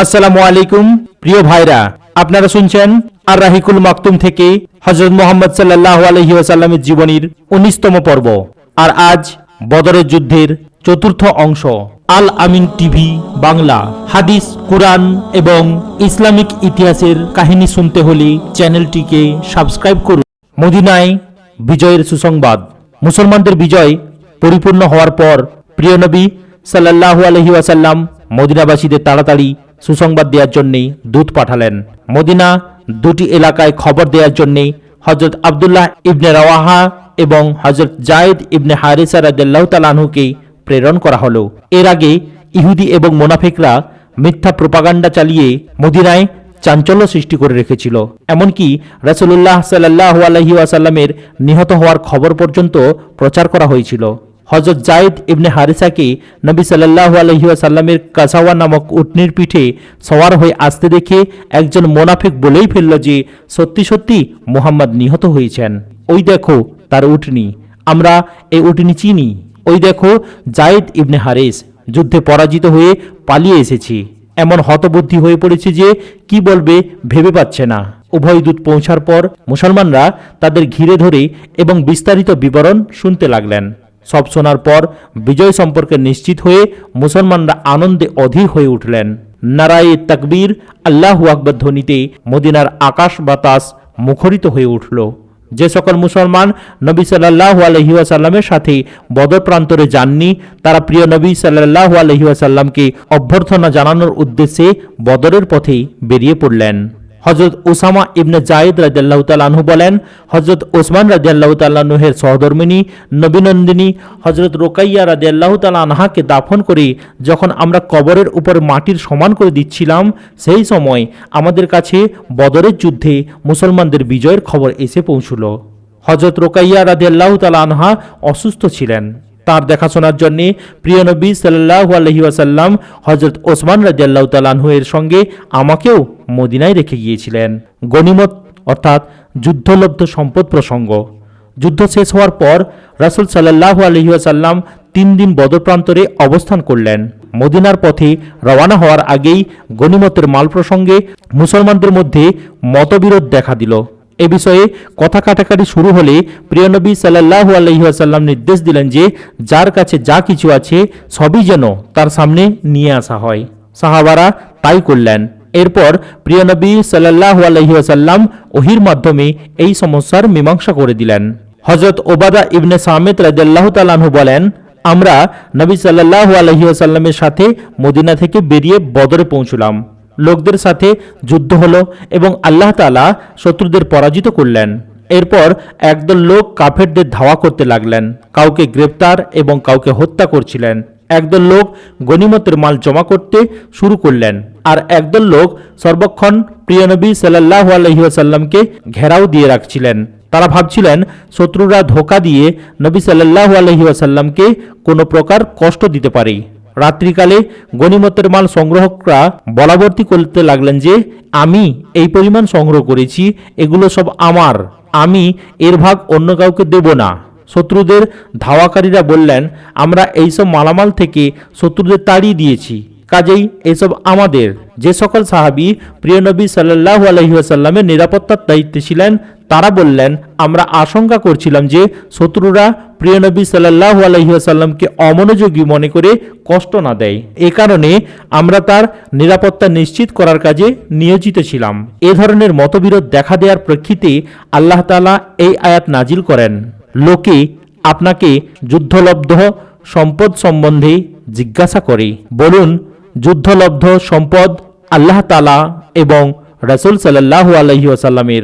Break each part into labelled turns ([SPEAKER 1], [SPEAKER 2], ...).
[SPEAKER 1] আসসালামু আলাইকুম প্রিয় ভাইরা, আপনারা শুনছেন আর রাহিকুল মাকতুম থেকে হযরত মুহাম্মদ সাল্লাল্লাহু আলাইহি ওয়াসাল্লামের জীবনীর 19তম পর্ব। আর আজ বদরের যুদ্ধের চতুর্থ অংশ। আল আমিন টিভি বাংলা। হাদিস, কুরআন এবং ইসলামিক ইতিহাসের কাহিনী শুনতে হলে চ্যানেলটিকে সাবস্ক্রাইব করুন। মদিনায় বিজয়ের সুসংবাদ। মুসলমানদের বিজয় পরিপূর্ণ হওয়ার পর প্রিয় নবী সাল্লাল্লাহু আলাইহি ওয়াসাল্লাম মদিনাবাসীদের তাড়াতাড়ি সুসংবাদ দেওয়ার জন্য দূত পাঠালেন। মদিনা দুটি এলাকায় খবর দেওয়ার জন্য হযরত আব্দুল্লাহ ইবনে রাওয়াহা এবং হযরত জায়েদ ইবনে হারিসা রাদিয়াল্লাহু তাআলা আনহুকে প্রেরণ করা হলো। এর আগে ইহুদি এবং মুনাফিকরা মিথ্যা প্রোপাগান্ডা চালিয়ে মদিনায় চাঞ্চল্য সৃষ্টি করে রেখেছিল। এমনকি রাসূলুল্লাহ সাল্লাল্লাহু আলাইহি ওয়াসাল্লামের নিহত হওয়ার খবর পর্যন্ত প্রচার করা হয়েছিল। হযরত জায়েদ ইবনে হারিসাকে নবী সাল্লাল্লাহু আলাইহি ওয়াসাল্লামের কাসাওয়া নামক উটনির পিঠে সওয়ার হয়ে আসতে দেখে একজন মুনাফিক বলেই ফেলল যে সত্যি সত্যি মুহাম্মদ নিহত হয়েছেন। ওই দেখো তার উটনি, আমরা এই উটনি চিনি। ওই দেখো জায়েদ ইবনে হারিস যুদ্ধে পরাজিত হয়ে পালিয়ে এসেছি। এমন হতবুদ্ধি হয়ে পড়েছে যে কি বলবে ভেবে পাচ্ছে না। উভয় দূত পৌঁছার পর মুসলমানরা তাদের ঘিরে ধরে এবং বিস্তারিত বিবরণ শুনতে লাগলেন। সব শোনার পর বিজয় সম্পর্কে নিশ্চিত হয়ে মুসলমানরা আনন্দে অধীর হয়ে উঠলেন। নারায়ে তাকবীর, আল্লাহু আকবার ধ্বনিতে মদিনার আকাশ বাতাস মুখরিত হয়ে উঠল। যে সকল মুসলমান নবী সাল্লাল্লাহু আলাইহি ওয়াসাল্লামের সাথে বদর প্রান্তরে যাননি, তারা প্রিয় নবী সাল্লাল্লাহু আলাইহি ওয়াসাল্লামকে অভ্যর্থনা জানানোর উদ্দেশ্যে বদরের পথে বেরিয়ে পড়লেন। হযরত উসামা ইবনে জায়েদ রাদিয়াল্লাহু তাআলা আনহু বলেন, হযরত ওসমান রাদিয়াল্লাহু তাআলা আনহুর সহধর্মিণী নবীনন্দিনী হযরত রুকাইয়া রাদিয়াল্লাহু তাআলা আনহাকে দাফন করে যখন আমরা কবরের উপর মাটির সমান করে দিচ্ছিলাম, সেই সময় আমাদের কাছে বদরের যুদ্ধে মুসলমানদের বিজয়ের খবর এসে পৌঁছল। হযরত রুকাইয়া রাদিয়াল্লাহু তাআলা আনহা অসুস্থ ছিলেন। তার দেখাশোনার জন্য প্রিয় নবী সাল্লাল্লাহু আলাইহি ওয়াসাল্লাম হযরত ওসমান রাদিয়াল্লাহু তাআলা আনহু এর সঙ্গে আমাকেও মদিনায় রেখে গিয়েছিলেন। গনিমত অর্থাৎ যুদ্ধলব্ধ সম্পদ প্রসঙ্গ। যুদ্ধ শেষ হওয়ার পর রাসূল সাল্লাল্লাহু আলাইহি ওয়াসাল্লাম 3 দিন বদর প্রান্তরে অবস্থান করলেন। মদিনার পথে রওনা হওয়ার আগেই গনিমতের মাল প্রসঙ্গে মুসলমানদের মধ্যে মতবিরোধ দেখা দিল। এ বিষয়ে কথা কাটাকাটি শুরু হলে প্রিয় নবী সাল্লাল্লাহু আলাইহি ওয়াসাল্লাম নির্দেশ দিলেন যে যার কাছে যা কিছু আছে সবই যেন তার সামনে নিয়ে আসা হয়। সাহাবারা তাই করলেন। এরপর প্রিয় নবী সাল্লাল্লাহু আলাইহি ওয়াসাল্লাম ওহির মাধ্যমে এই সমস্যার মীমাংসা করে দিলেন। হযরত ওবাদা ইবনে সামিত রাদিয়াল্লাহু তাআলা আনহু বলেন, আমরা নবী সাল্লাল্লাহু আলাইহি ওয়াসাল্লামের সাথে মদিনা থেকে বেরিয়ে বদরে পৌঁছলাম। লোকদের সাথে যুদ্ধ হলো এবং আল্লাহ তাআলা শত্রুদের পরাজিত করলেন। এরপর একদল লোক কাফেরদের ধাওয়া করতে লাগলেন, কাউকে গ্রেপ্তার এবং কাউকে হত্যা করছিলেন। একদল লোক গনিমতের মাল জমা করতে শুরু করলেন, আর একদল লোক সর্বক্ষণ প্রিয় নবী সাল্লাল্লাহু আলাইহি ওয়াসাল্লামকে ঘেরাও দিয়ে রাখছিলেন। তারা ভাবছিলেন শত্রুরা ধোঁকা দিয়ে নবী সাল্লাল্লাহু আলাইহি ওয়াসাল্লামকে কোনো প্রকার কষ্ট দিতে পারে। রাত্রিকালে গনিমতের মাল সংগ্রহকরা বলাবর্তি করতে লাগলেন যে আমি এই পরিমাণ সংগ্রহ করেছি, এগুলো সব আমার, আমি এর ভাগ অন্য কাউকে দেব না। শত্রুদের ধাওয়াকারীরা বললেন, আমরা এইসব মালামাল থেকে শত্রুদের তাড়িয়ে দিয়েছি, কাজেই এসব আমাদের। যে সকল সাহাবী প্রিয় নবী সাল্লাল্লাহু আলাইহি ওয়াসাল্লামের নিরাপত্তার দায়িত্বে ছিলেন, তারা বললেন, আমরা আশঙ্কা করছিলাম যে শত্রুরা প্রিয় নবী সাল্লাল্লাহু আলাইহি ওয়াসাল্লামকে অমনোযোগী মনে করে কষ্ট না দেয়। এ কারণে আমরা তার নিরাপত্তা নিশ্চিত করার কাজে নিয়োজিত ছিলাম। এ ধরনের মতবিরোধ দেখা দেওয়ার প্রেক্ষিতে আল্লাহ তাআলা এই আয়াত নাজিল করেন, লোকে আপনাকে যুদ্ধলব্ধ সম্পদ সম্বন্ধে জিজ্ঞাসা করে, বলুন যুদ্ধলব্ধ সম্পদ আল্লাহ তাআলা এবং রাসূল সাল্লাল্লাহু আলাইহি ওয়াসাল্লামের।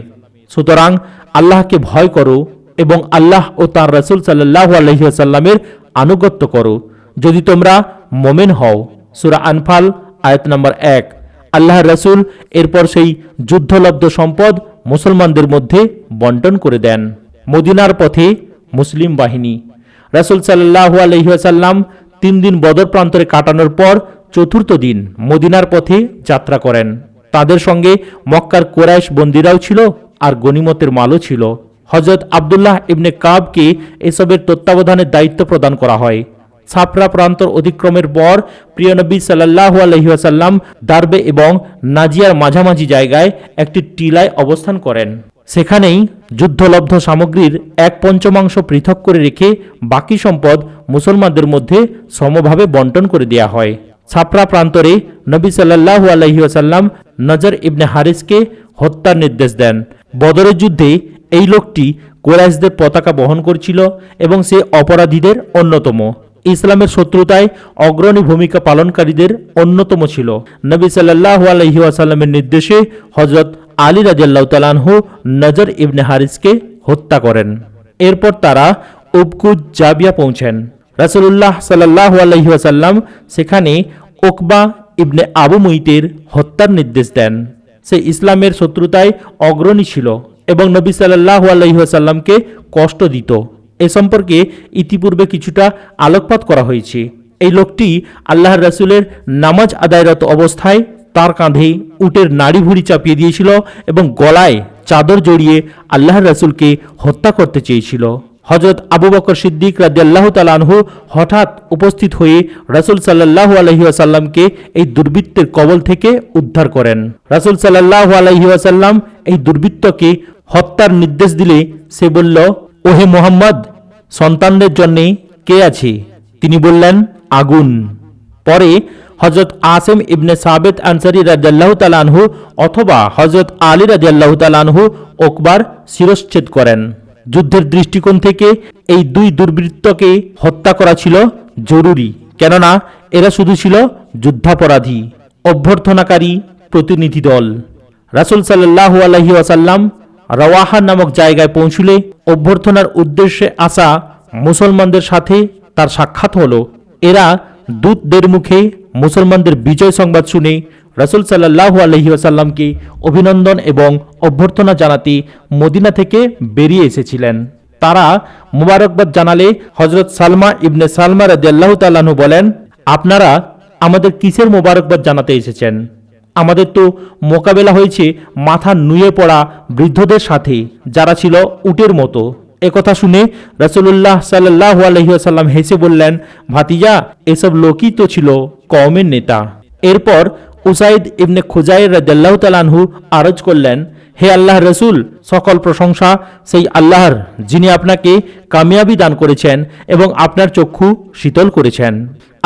[SPEAKER 1] সুতরাং আল্লাহকে ভয় করো এবং আল্লাহ ও তার রাসূল সাল্লাল্লাহু আলাইহি ওয়াসাল্লামের আনুগত্য করো যদি তোমরা মুমিন হও। সূরা আনফাল আয়াত নম্বর 1। আল্লাহর রাসূল এরপর সেই যুদ্ধলব্ধ সম্পদ মুসলমানদের মধ্যে বন্টন করে দেন। মদিনার পথে মুসলিম বাহিনী। রাসূল সাল্লাল্লাহু আলাইহি ওয়াসাল্লাম 3 দিন বদর প্রান্তরে কাটানোর পর চতুর্থ দিন মদিনার পথে যাত্রা করেন। তাদের সঙ্গে মক্কার কুরাইশ বন্দীরাও ছিল আর গনিমতের মালও ছিল। হযরত আব্দুল্লাহ ইবনে কাবকে এসবের তত্ত্বাবধানের দায়িত্ব প্রদান করা হয়। ছাপরা প্রান্তর অতিক্রমের পর প্রিয় নবী সাল্লাল্লাহু আলাইহি ওয়াসাল্লাম দারবে এবং নাজিয়ার মাঝামাঝি জায়গায় একটি টিলায় অবস্থান করেন। সেখানেই যুদ্ধলব্ধ সামগ্রীর 1/5 পৃথক করে রেখে বাকি সম্পদ মুসলমানদের মধ্যে সমভাবে বন্টন করে দেয়া হয়। ছাপরা প্রান্তরে নবী সাল্লাল্লাহু আলাইহি ওয়াসাল্লাম নজর ইবনে হারিসকে হত্যার নির্দেশ দেন। বদরের যুদ্ধে এই লোকটি কুরাইশদের পতাকা বহন করছিল এবং সে অপরাধীদের অন্যতম। ইসলামের শত্রুতায় অগ্রণী ভূমিকা পালনকারীদের অন্যতম ছিল। নবী সাল্লাল্লাহু আলাইহি ওয়াসাল্লামের নির্দেশে হযরত আলী রাদিয়াল্লাহু তাআলা আনহু নজর ইবনে হারিসকে হত্যা করেন। এরপর তারা উবকুদ জাবিয়া পৌঁছেন। রাসূলুল্লাহ সাল্লাল্লাহু আলাইহি ওয়াসাল্লাম সেখানে উকবা ইবনে আবু মুইতের হত্যার নির্দেশ দেন। সে ইসলামের শত্রুতায় অগ্রণী ছিল এবং নবী সাল্লাল্লাহু আলাইহি ওয়াসাল্লামকে কষ্ট দিত। এ সম্পর্কে ইতিপূর্বে কিছুটা আলোকপাত করা হয়েছে। এই লোকটি আল্লাহর রাসূলের নামাজ আদায়রত অবস্থায় তার কাঁধে উটের নাড়ি ভুঁড়ি চাপিয়ে দিয়েছিল এবং গলায় চাদর জড়িয়ে আল্লাহর রাসূলকে হত্যা করতে চেয়েছিল। হযরত আবু বকর সিদ্দিক রাদিয়াল্লাহু তাআলা আনহু হঠাৎ উপস্থিত হয়ে রাসূল সাল্লাল্লাহু আলাইহি ওয়াসাল্লামকে এই দুর্বৃত্তের কবল থেকে উদ্ধার করেন। রাসূল সাল্লাল্লাহু আলাইহি ওয়াসাল্লাম এই দুর্বৃত্তকে হত্যার নির্দেশ দিলে সে বলল, ওহে মুহাম্মদ, সন্তানদের জন্য কে আছে? তিনি বললেন, আগুন। পরে হযরত আসিম ইবনে সাবিত আনসারী রাদিয়াল্লাহু তাআলা আনহু অথবা হযরত আলী রাদিয়াল্লাহু তাআলা আনহু উকবার শিরশ্ছেদ করেন। যুদ্ধের দৃষ্টিকোণ থেকে এই দুই দুর্বৃত্তকে হত্যা করা ছিল জরুরি, কেননা এরা শুধু ছিল যুদ্ধাপরাধী, অভ্যর্থনাকারী প্রতিনিধি দল। রাসূল সাল্লাল্লাহু আলাইহি ওয়াসাল্লাম রাওয়াহা নামক জায়গায় পৌঁছলে অভ্যর্থনার উদ্দেশ্যে আসা মুসলমানদের সাথে তার সাক্ষাৎ হলো। এরা দূতদের মুখে মুসলমানদের বিজয় সংবাদ শুনে রাসূল সাল্লাল্লাহু আলাইহি ওয়াসাল্লামকে অভিনন্দন এবং অভ্যর্থনা জানাতে মদিনা থেকে বেরিয়ে এসেছিলেন। তারা মুবারকবাদ জানালে হযরত সালমা ইবনে সালমা রাদিয়াল্লাহু তাআলা আনহু বলেন, আপনারা আমাদের কিসের মুবারকবাদ জানাতে এসেছেন? আমাদের তো মোকাবেলা হয়েছে মাথা নুয়ে পড়া বৃদ্ধদের সাথে, যারা ছিল উটের মতো। একথা শুনে রাসূলুল্লাহ সাল্লাল্লাহু আলাইহি ওয়াসাল্লাম হেসে বললেন, ভাতিজা, এসব লোকই তো ছিল কওমের নেতা। এরপর উসাইদ ইবনে খুজাইর রাদিয়াল্লাহু তাআলা আনহু আরজ করলেন, হে আল্লাহর রাসূল, সকল প্রশংসা সেই আল্লাহর যিনি আপনাকে কামিয়াবি দান করেছেন এবং আপনার চক্ষু শীতল করেছেন।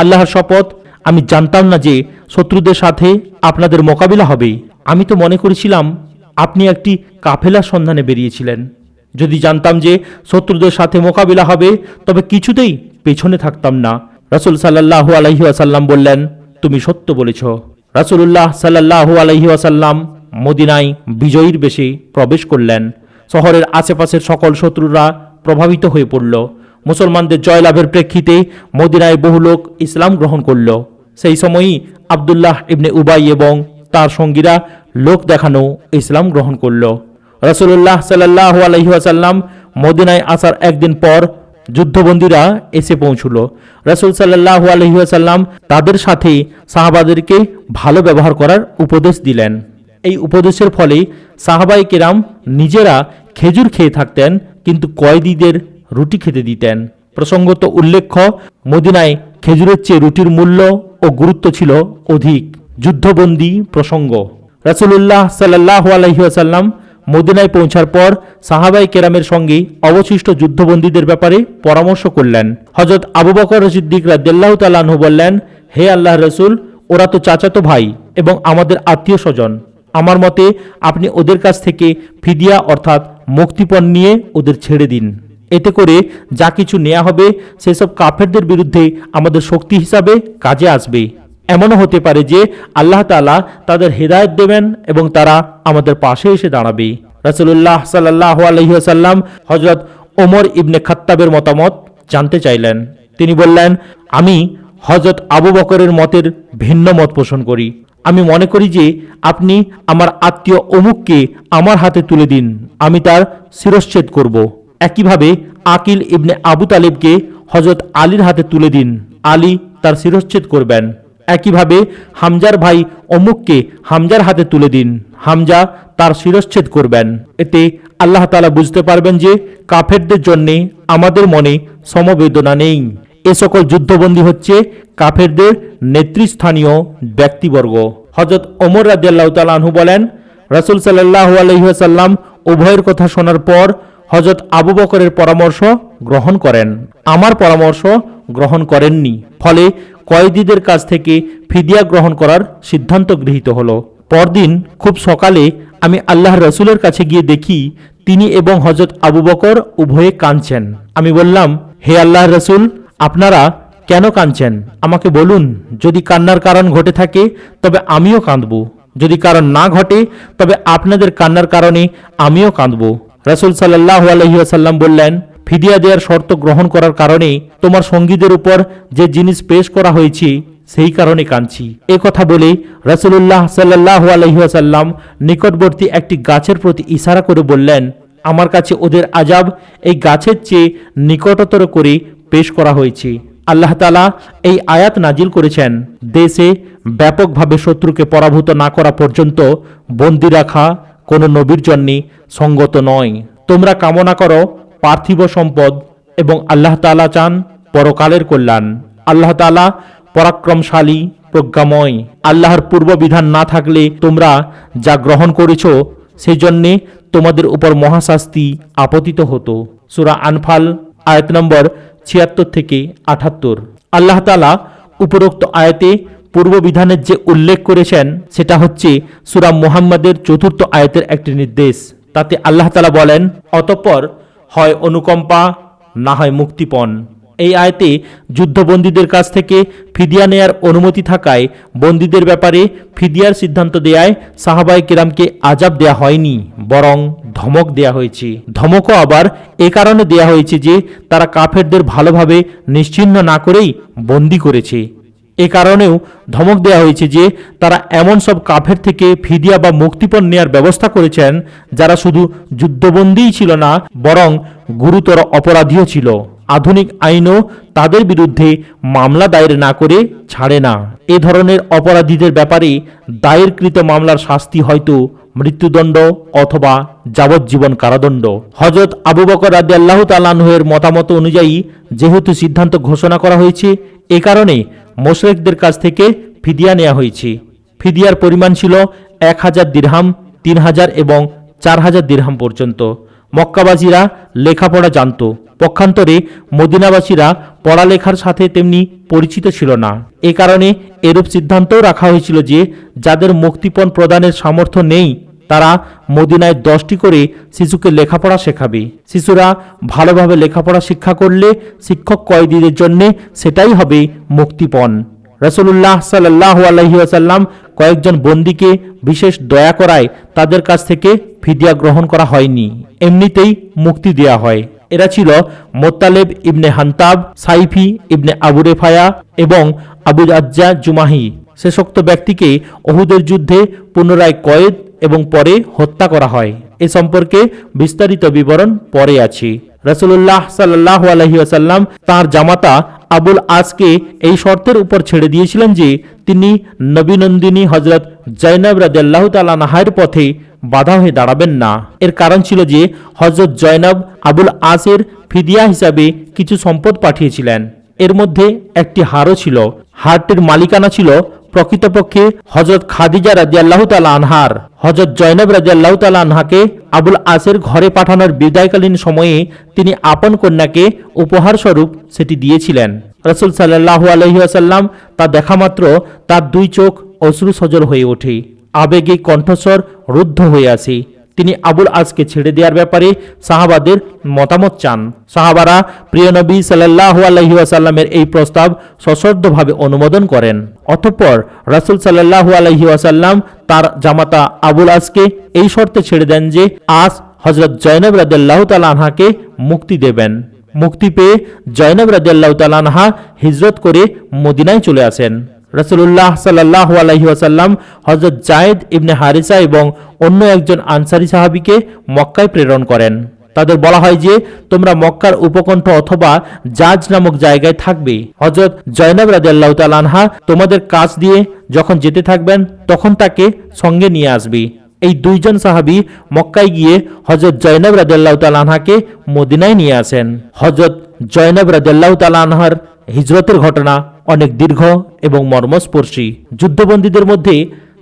[SPEAKER 1] আল্লাহর শপথ, আমি জানতাম না যে শত্রুদের সাথে আপনাদের মোকাবিলা হবে। আমি তো মনে করেছিলাম আপনি একটি কাফেলার সন্ধানে বেরিয়েছিলেন। যদি জানতাম যে শত্রুদের সাথে মোকাবিলা হবে তবে কিছুতেই পেছনে থাকতাম না। রাসূল সাল্লাল্লাহু আলাইহি ওয়াসাল্লাম বললেন, তুমি সত্য বলেছ। রাসূলুল্লাহ সাল্লাল্লাহু আলাইহি ওয়াসাল্লাম মদিনায় বিজয়ীর বেশে প্রবেশ করলেন। শহরের আশেপাশের সকল শত্রুরা প্রভাবিত হয়ে পড়ল। মুসলমানদের জয়লাভের প্রেক্ষিতে মদিনায় বহু লোক ইসলাম গ্রহণ করল। সেই সময়ই আব্দুল্লাহ ইবনে উবাই এবং তার সঙ্গীরা লোক দেখানো ইসলাম গ্রহণ করল। রাসূলুল্লাহ সাল্লাল্লাহু আলাইহি ওয়াসাল্লাম মদিনায় আসার একদিন পর যুদ্ধবন্দীরা এসে পৌঁছল। রাসূল সাল্লাল্লাহু আলাইহি ওয়াসাল্লাম তাদের সাথে সাহাবাদেরকে ভালো ব্যবহার করার উপদেশ দিলেন। এই উপদেশের ফলে সাহাবায়ে কেরাম নিজেরা খেজুর খেয়ে থাকতেন, কিন্তু কয়েদীদের রুটি খেতে দিতেন। প্রসঙ্গত উল্লেখ্য, মদিনায় খেজুরের চেয়ে রুটির মূল্য ও গুরুত্ব ছিল অধিক। যুদ্ধবন্দী প্রসঙ্গ। রাসূলুল্লাহ সাল্লাল্লাহু আলাইহি ওয়াসাল্লাম মদিনায় পৌঁছার পর সাহাবায়ে কেরামের সঙ্গে অবশিষ্ট যুদ্ধবন্দীদের ব্যাপারে পরামর্শ করলেন। হযরত আবু বকর সিদ্দিক রাদিয়াল্লাহু তাআলা আনহু বললেন, হে আল্লাহর রাসূল, ওরা তো চাচাতো ভাই এবং আমাদের আত্মীয় স্বজন। আমার মতে আপনি ওদের কাছ থেকে ফিদিয়া অর্থাৎ মুক্তিপণ নিয়ে ওদের ছেড়ে দিন। এতে করে যা কিছু নেওয়া হবে সেসব কাফেরদের বিরুদ্ধে আমাদের শক্তি হিসাবে কাজে আসবে। এমনও হতে পারে যে আল্লাহ তাআলা তাদের হেদায়েত দেবেন এবং তারা আমাদের পাশে এসে দাঁড়াবে। রাসূলুল্লাহ সাল্লাল্লাহু আলাইহি ওয়াসাল্লাম হযরত ওমর ইবনে খাত্তাবের মতামত জানতে চাইলেন। তিনি বললেন, আমি হযরত আবু বকরের মতের ভিন্ন মত পোষণ করি। আমি মনে করি যে আপনি আমার আত্মীয় অমুককে আমার হাতে তুলে দিন, আমি তার শিরশ্ছেদ করব। একইভাবে আকিল ইবনে আবু তালিবকে হযরত আলীর হাতে তুলে দিন, আলী তার শিরশ্ছেদ করবেন। একইভাবে হামজার ভাই অমুককে হামজার হাতে তুলে দিন, হামজা তার শিরশ্ছেদ করবেন। এতে আল্লাহ তাআলা বুঝতে পারবেন যে কাফেরদের জন্যে আমাদের মনে সমবেদনা নেই। এ সকল যুদ্ধবন্দী হচ্ছে কাফেরদের নেতৃস্থানীয় ব্যক্তিবর্গ। হযরত ওমর রাদিয়াল্লাহু তাআলা আনহু বলেন, রাসূল সাল্লাল্লাহু আলাইহি ওয়াসাল্লাম উভয়ের কথা শোনার পর হযরত আবু বকরের পরামর্শ গ্রহণ করেন, আমার পরামর্শ গ্রহণ করেননি। ফলে কয়েদীদের কাছ থেকে ফিদিয়া গ্রহণ করার সিদ্ধান্ত গৃহীত হলো। পরদিন খুব সকালে আমি আল্লাহর রাসূলের কাছে গিয়ে দেখি তিনি এবং হযরত আবু বকর উভয়ে কাঁদছেন। আমি বললাম, হে আল্লাহর রাসূল, আপনারা কেন কাঁদছেন? আমাকে বলুন, যদি কান্নার কারণ ঘটে থাকে তবে আমিও কাঁদব, যদি কারণ না ঘটে তবে আপনাদের কান্নার কারণে আমিও কাঁদব। রাসূল সাল্লাল্লাহু আলাইহি ওয়াসাল্লাম বললেন, ফিদিয়া দেওয়ার শর্ত গ্রহণ করার কারণে তোমার সঙ্গীদের উপর যে জিনিস পেশ করা হয়েছে সেই কারণে কাঁদছি। এ কথা বলে রাসূলুল্লাহ সাল্লাল্লাহু আলাইহি ওয়াসাল্লাম নিকটবর্তী একটি গাছের প্রতি ইশারা করে বললেন, আমার কাছে ওদের আযাব এই গাছের চেয়ে নিকটতর করে পেশ করা হয়েছে। আল্লাহ তাআলা এই আয়াত নাজিল করেছেন, দেশে ব্যাপকভাবে শত্রুকে পরাভূত না করা পর্যন্ত বন্দী রাখা কোনো নবীর জন্যে সঙ্গত নয়। তোমরা কামনা করো পার্থিব সম্পদ এবং আল্লাহ তাআলা চান পরকালের কল্যাণ। আল্লাহ তাআলা পরাক্রমশালী, প্রজ্ঞাময়। আল্লাহর পূর্ব বিধান না থাকলে তোমরা যা গ্রহণ করেছ সেই জন্যে তোমাদের উপর মহাশাস্তি আপতিত হতো। সূরা আনফাল আয়াত নম্বর ৭৬ থেকে ৭৮। আল্লাহ তাআলা উপরোক্ত আয়াতে পূর্ব বিধানের যে উল্লেখ করেছেন সেটা হচ্ছে সূরা মুহাম্মাদের ৪র্থ আয়াতের একটি নির্দেশ। তাতে আল্লাহ তাআলা বলেন, অতঃপর হয় অনুকম্পা না হয় মুক্তিপণ। এই আয়াতে যুদ্ধবন্দীদের কাছ থেকে ফিদিয়া নেয়ার অনুমতি থাকায় বন্দীদের ব্যাপারে ফিদিয়ার সিদ্ধান্ত দেয়ায় সাহাবায়ে কেরামকে আযাব দেয়া হয়নি, বরং ধমক দেয়া হয়েছে। ধমকও আবার এ কারণে দেয়া হয়েছে যে তারা কাফেরদের ভালোভাবে নিশ্চিহ্ন না করেই বন্দী করেছে। এ কারণেও ধমক দেওয়া হয়েছে যে তারা এমন সব কাফের থেকে ফিদিয়া বা মুক্তিপণ নেয়ার ব্যবস্থা করেছেন যারা শুধু যুদ্ধবন্দীই ছিল না, বরং গুরুতর অপরাধীও ছিল। আধুনিক আইনও তাদের বিরুদ্ধে মামলা দায়ের না করে ছাড়ে না। এ ধরনের অপরাধীদের ব্যাপারে দায়েরকৃত মামলার শাস্তি হয়তো মৃত্যুদণ্ড অথবা যাবজ্জীবন কারাদণ্ড। হযরত আবু বকর রাদিয়াল্লাহু তাআলা আনহু-এর মতামত অনুযায়ী যেহেতু সিদ্ধান্ত ঘোষণা করা হয়েছে, এ কারণে মুশরিকদের কাছ থেকে ফিদিয়া নেওয়া হয়েছে। ফিদিয়ার পরিমাণ ছিল ১,০০০ দিরহাম, ৩,০০০ এবং ৪,০০০ দিরহাম পর্যন্ত। মক্কাবাসীরা লেখাপড়া জানত, পক্ষান্তরে মদিনাবাসীরা পড়ালেখার সাথে তেমনি পরিচিত ছিল না। এ কারণে এরূপ সিদ্ধান্তও রাখা হয়েছিল যে যাদের মুক্তিপণ প্রদানের সামর্থ্য নেই তারা মদিনায় 10টি করে শিশুকে লেখাপড়া শেখাবে। শিশুরা ভালোভাবে লেখাপড়া শিক্ষা করলে শিক্ষক কয়েদীদের জন্য সেটাই হবে মুক্তিপণ। রাসূলুল্লাহ সাল্লাল্লাহু আলাইহি ওয়াসাল্লাম কয়েকজন বন্দীকে বিশেষ দয়া করায় তাদের কাছ থেকে ফিদিয়া গ্রহণ করা হয়নি, এমনিতেই মুক্তি দেয়া হয়। এরা ছিল মোত্তালেব ইবনে হান্তাব, সাইফি ইবনে আবু রেফায়া এবং আবু আজ্জা জুমাহি। শেষোক্ত ব্যক্তিকে উহুদের যুদ্ধে পুনরায় কয়েদ এবং পরে হত্যা করা হয়। এ সম্পর্কে বিস্তারিত বিবরণ পরে আছে। রাসূলুল্লাহ সাল্লাল্লাহু আলাইহি ওয়াসাল্লাম তার জামাতা আবুল আসকে এই শর্তের উপর ছেড়ে দিয়েছিলেন যে তিনি নবীনন্দিনী হযরত জয়নব রাদিয়াল্লাহু তাআলা আনহার পথে বাধা হয়ে দাঁড়াবেন না। এর কারণ ছিল যে হযরত জয়নব আবুল আসের ফিদিয়া হিসাবে কিছু সম্পদ পাঠিয়েছিলেন। এর মধ্যে একটি হারও ছিল। হারটির মালিকানা ছিল প্রকৃতপক্ষে হযরত খাদিজা রাদিয়াল্লাহু তাআলা আনহার। হযরত জয়নব রাদিয়াল্লাহু তাআলা আনহাকে আবুল আসের ঘরে পাঠানোর বিদায়কালীন সময়ে তিনি আপন কন্যাকে উপহার স্বরূপ সেটি দিয়েছিলেন। রাসূল সাল্লাল্লাহু আলাইহি ওয়াসাল্লাম তা দেখা মাত্র তার দুই চোখ অশ্রু সজল হয়ে ওঠে, আবেগে কণ্ঠস্বর রুদ্ধ হয়ে আসে। তিনি আবুল আসকে ছেড়ে দেওয়ার ব্যাপারে সাহাবাদের মতামত চান। সাহাবারা প্রিয় নবী সাল্লাল্লাহু আলাইহি ওয়াসাল্লামের এই প্রস্তাব সশর্তভাবে অনুমোদন করেন। অতঃপর রাসূল সাল্লাল্লাহু আলাইহি ওয়াসাল্লাম তার জামাতা আবুল আসকে এই শর্তে ছেড়ে দেন যে আস হযরত জয়নব রাদিয়াল্লাহু তাআলা আনহাকে মুক্তি দেবেন। মুক্তি পেয়ে জয়নব রাদিয়াল্লাহু তাআলা আনহা হিজরত করে মদিনায় চলে আসেন। রাসূলুল্লাহ সাল্লাল্লাহু আলাইহি ওয়াসাল্লাম হযরত যায়েদ ইবনে হারিসা এবং অন্য একজন আনসারী সাহাবীকে মক্কায় প্রেরণ করেন। তাদের বলা হয় যে তোমরা মক্কার উপকণ্ঠ অথবা জাজ নামক জায়গায় থাকবে। হযরত জয়নব রাদিয়াল্লাহু তাআলা আনহা তোমাদের কাছ দিয়ে যখন যেতে থাকবেন তখন তাকে সঙ্গে নিয়ে আসবে। এই দুইজন সাহাবী মক্কায় গিয়ে হযরত জয়নব রাদিয়াল্লাহু তাআলা আনহাকে মদিনায় নিয়ে আসেন। হযরত জয়নব রাদিয়াল্লাহু তাআলা আনহার হিজরতের ঘটনা অনেক দীর্ঘ এবং মর্মস্পর্শী। যুদ্ধবন্দীদের মধ্যে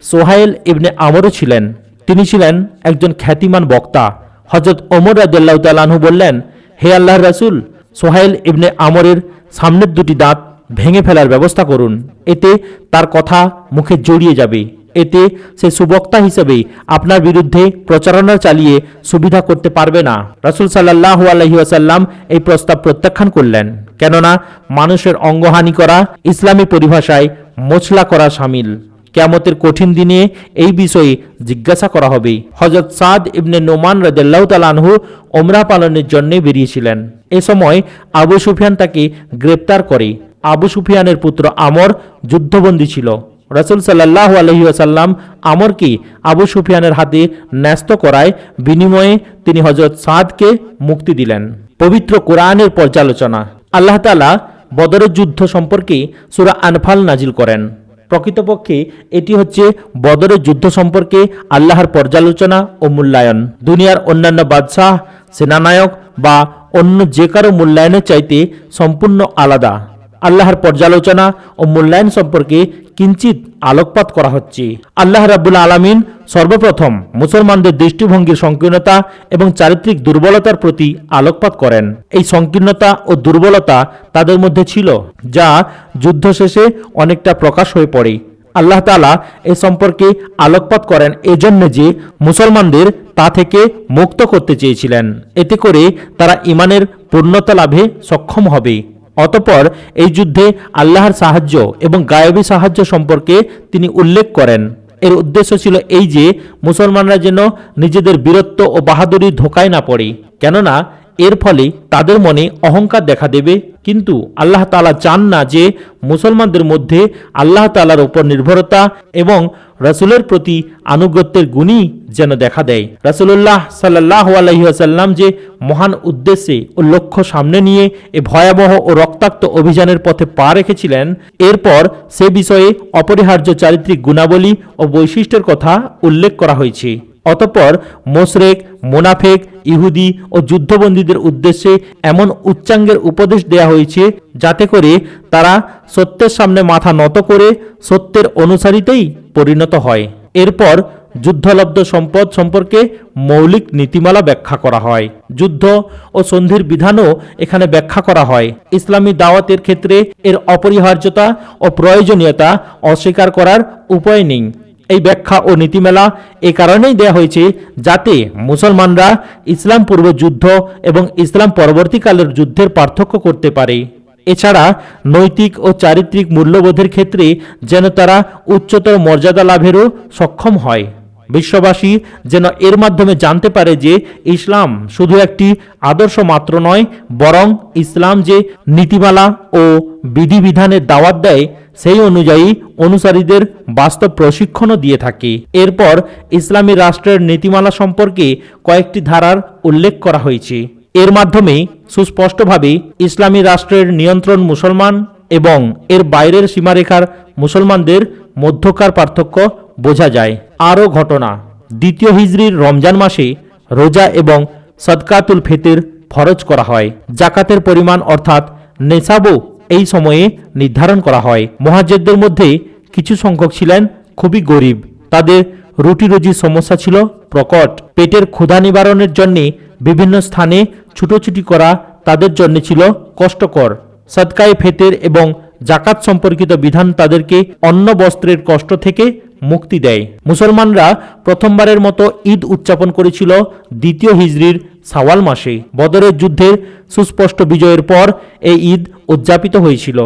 [SPEAKER 1] সোহাইল ইবনে আমরও ছিলেন। তিনি ছিলেন একজন খ্যাতিমান বক্তা। হযরত ওমর রাদিয়াল্লাহু তাআলা আনহু বললেন, হে আল্লাহর রাসূল, সোহাইল ইবনে আমরের সামনের দুটি দাঁত ভেঙে ফেলার ব্যবস্থা করুন। এতে তার কথা মুখে জড়িয়ে যাবে। এতে সে সুবক্তা হিসেবে আপনার বিরুদ্ধে প্রচারণা চালিয়ে সুবিধা করতে পারবে না। রাসূল সাল্লাল্লাহু আলাইহি ওয়াসাল্লাম এই প্রস্তাব প্রত্যাখ্যান করলেন, কেননা মানুষের অঙ্গহানি করা ইসলামী পরিভাষায় মোচলা করা শামিল। কিয়ামতের কঠিন দিনে এই বিষয়ে জিজ্ঞাসা করা হবে। হযরত সাদ ইবনে নোমান রাদিয়াল্লাহু তাআলা আনহু ওমরা পালনের জন্য বেরিয়েছিলেন। এ সময় আবু সুফিয়ান তাকে গ্রেপ্তার করে। আবু সুফিয়ানের পুত্র আমর যুদ্ধবন্দী ছিল। রাসূল সাল্লাল্লাহু আলাইহি ওয়াসাল্লাম আমরকে আবু সুফিয়ানের হাতে ন্যস্ত করায় বিনিময়ে তিনি হযরত সাদকে মুক্তি দিলেন। পবিত্র কোরআনের পর্যালোচনা। আল্লাহ তাআলা বদরের যুদ্ধ সম্পর্কে সূরা আনফাল নাজিল করেন। প্রকৃতপক্ষে এটি হচ্ছে বদরের যুদ্ধ সম্পর্কে আল্লাহর পর্যালোচনা ও মূল্যায়ন। দুনিয়ার অন্যান্য বাদশাহ, সেনানায়ক বা অন্য যে কারো মূল্যায়নের চাইতে সম্পূর্ণ আলাদা। আল্লাহর পর্যালোচনা ও মূল্যায়ন সম্পর্কে কিঞ্চিত আলোকপাত করা হচ্ছে। আল্লাহ রাব্বুল আলামিন সর্বপ্রথম মুসলমানদের দৃষ্টিভঙ্গির সংকীর্ণতা এবং চারিত্রিক দুর্বলতার প্রতি আলোকপাত করেন। এই সংকীর্ণতা ও দুর্বলতা তাদের মধ্যে ছিল, যা যুদ্ধ শেষে অনেকটা প্রকাশ হয়ে পড়ে। আল্লাহ তাআলা এ সম্পর্কে আলোকপাত করেন এজন্য যে মুসলমানদের তা থেকে মুক্ত করতে চেয়েছিলেন। এতে করে তারা ঈমানের পূর্ণতা লাভে সক্ষম হবে। অতঃপর এই যুদ্ধে আল্লাহর সাহায্য এবং গায়েবী সাহায্য সম্পর্কে তিনি উল্লেখ করেন। এর উদ্দেশ্য ছিল এই যে মুসলমানরা যেন নিজেদের বীরত্ব ও বাহাদুরি ধোঁকায় না পড়ে, কেননা এর ফলে তাদের মনে অহংকার দেখা দেবে। কিন্তু আল্লাহ তাআলা চান না যে মুসলমানদের মধ্যে আল্লাহ তাআলার উপর নির্ভরতা এবং রাসূলের প্রতি আনুগত্যের গুণই যেন দেখা দেয়। রাসূলুল্লাহ সাল্লাল্লাহু আলাইহি ওয়াসাল্লাম যে মহান উদ্দেশ্যে ও লক্ষ্য সামনে নিয়ে এ ভয়াবহ ও রক্তাক্ত অভিযানের পথে পা রেখেছিলেন, এরপর সে বিষয়ে অপরিহার্য চারিত্রিক গুণাবলী ও বৈশিষ্ট্যের কথা উল্লেখ করা হয়েছে। অতঃপর মোশরেক, মুনাফেক, ইহুদি ও যুদ্ধবন্দীদের উদ্দেশ্যে এমন উচ্চাঙ্গের উপদেশ দেয়া হয়েছে যাতে করে তারা সত্যের সামনে মাথা নত করে সত্যের অনুসারীতেই পরিণত হয়। এরপর যুদ্ধলব্ধ সম্পদ সম্পর্কে মৌলিক নীতিমালা ব্যাখ্যা করা হয়। যুদ্ধ ও সন্ধির বিধানও এখানে ব্যাখ্যা করা হয়। ইসলামী দাওয়াতের ক্ষেত্রে এর অপরিহার্যতা ও প্রয়োজনীয়তা অস্বীকার করার উপায় নেই। এই ব্যাখ্যা ও নীতিমালা এ কারণেই দেয়া হয়েছে যাতে মুসলমানরা ইসলাম পূর্ব যুদ্ধ এবং ইসলাম পরবর্তীকালের যুদ্ধের পার্থক্য করতে পারে। এছাড়া নৈতিক ও চারিত্রিক মূল্যবোধের ক্ষেত্রে যেন তারা উচ্চতর মর্যাদা লাভেরও সক্ষম হয়। বিশ্ববাসী যেন এর মাধ্যমে জানতে পারে যে ইসলাম শুধু একটি আদর্শ মাত্র নয়, বরং ইসলাম যে নীতিমালা ও বিধিবিধানের দাওয়াত দেয় সেই অনুযায়ী অনুসারীদের বাস্তব প্রশিক্ষণও দিয়ে থাকে। এরপর ইসলামী রাষ্ট্রের নীতিমালা সম্পর্কে কয়েকটি ধারার উল্লেখ করা হয়েছে। এর মাধ্যমে সুস্পষ্টভাবে ইসলামী রাষ্ট্রের নিয়ন্ত্রণ মুসলমান এবং এর বাইরের সীমারেখার মুসলমানদের মধ্যকার পার্থক্য বোঝা যায়। আরও ঘটনা। দ্বিতীয় হিজরির রমজান মাসে রোজা এবং সদকাতুল ফিতর ফরজ করা হয়। জাকাতের পরিমাণ অর্থাৎ নেসাবও এই সময়ে নির্ধারণ করা হয়। মুহাজ্জিরদের মধ্যে কিছু সংখ্যক ছিলেন খুবই গরিব। তাদের রুটি রুজির সমস্যা ছিল প্রকট। পেটের ক্ষুধা নিবারণের জন্য বিভিন্ন স্থানে ছুটোছুটি করা তাদের জন্য ছিল কষ্টকর। সদকায়ে ফিতর এবং জাকাত সম্পর্কিত বিধান তাদেরকে অন্ন বস্ত্রের কষ্ট থেকে মুক্তি দেয়। মুসলমানরা প্রথমবারের মতো ঈদ উদযাপন করেছিল দ্বিতীয় হিজরির শাওয়াল মাসে। বদরের যুদ্ধের সুস্পষ্ট বিজয়ের পর এই ঈদ উদযাপিত হয়েছিল।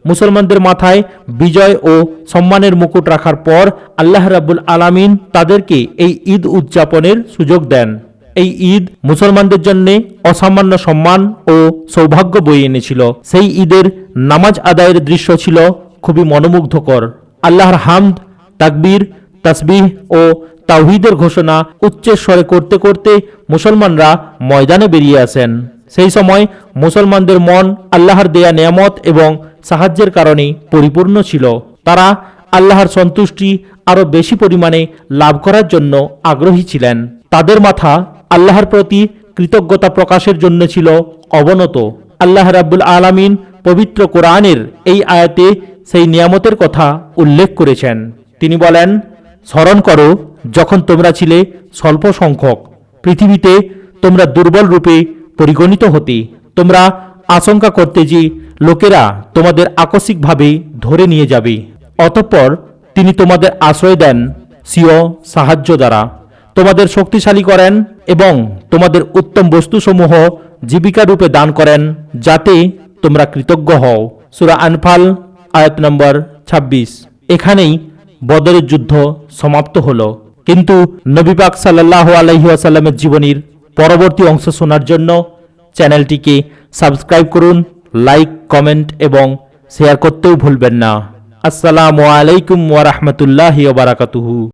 [SPEAKER 1] মুসলমানদের মাথায় বিজয় ও সম্মানের মুকুট রাখার পর আল্লাহ রাব্বুল আলামিন তাদেরকে এই ঈদ উদযাপনের সুযোগ দেন। এই ঈদ মুসলমানদের জন্য অসামান্য সম্মান ও সৌভাগ্য বয়ে এনেছিল। সেই ঈদের নামাজ আদায়ের দৃশ্য ছিল খুবই মনোমুগ্ধকর। আল্লাহর হামদ, তাকবীর, তাসবিহ ও তাওহীদের ঘোষণা উচ্চস্বরে করতে করতে মুসলমানরা ময়দানে বেরিয়ে আসেন। সেই সময় মুসলমানদের মন আল্লাহর দেয়া নিয়ামত এবং সাহায্যের কারণে পরিপূর্ণ ছিল। তারা আল্লাহর সন্তুষ্টি আরও বেশি পরিমাণে লাভ করার জন্য আগ্রহী ছিলেন। তাদের মাথা আল্লাহর প্রতি কৃতজ্ঞতা প্রকাশের জন্য ছিল অবনত। আল্লাহ রাব্বুল আলামিন পবিত্র কোরআনের এই আয়াতে সেই নিয়ামতের কথা উল্লেখ করেছেন। তিনি বলেন, স্মরণ করো যখন তোমরা ছিলে স্বল্প সংখ্যক, পৃথিবীতে তোমরা দুর্বল রূপে পরিগণিত হতে। তোমরা আশঙ্কা করতে যে লোকেরা তোমাদের আকস্মিকভাবে ধরে নিয়ে যাবে। অতঃপর তিনি তোমাদের আশ্রয় দেন স্বীয় সাহায্য দ্বারা, তোমাদের শক্তিশালী করেন এবং তোমাদের উত্তম বস্তুসমূহ জীবিকা রূপে দান করেন, যাতে তোমরা কৃতজ্ঞ হও। সূরা আনফাল আয়াত নম্বর 26। এখানেই বদরের যুদ্ধ সমাপ্ত হলো। কিন্তু নবী পাক সাল্লাল্লাহু আলাইহি ওয়াসাল্লামের জীবনীর পরবর্তী অংশ শোনার জন্য চ্যানেলটিকে সাবস্ক্রাইব করুন, লাইক, কমেন্ট এবং শেয়ার করতেও ভুলবেন না। আসসালামু আলাইকুম ওয়া রাহমাতুল্লাহি ওয়া বারাকাতুহু।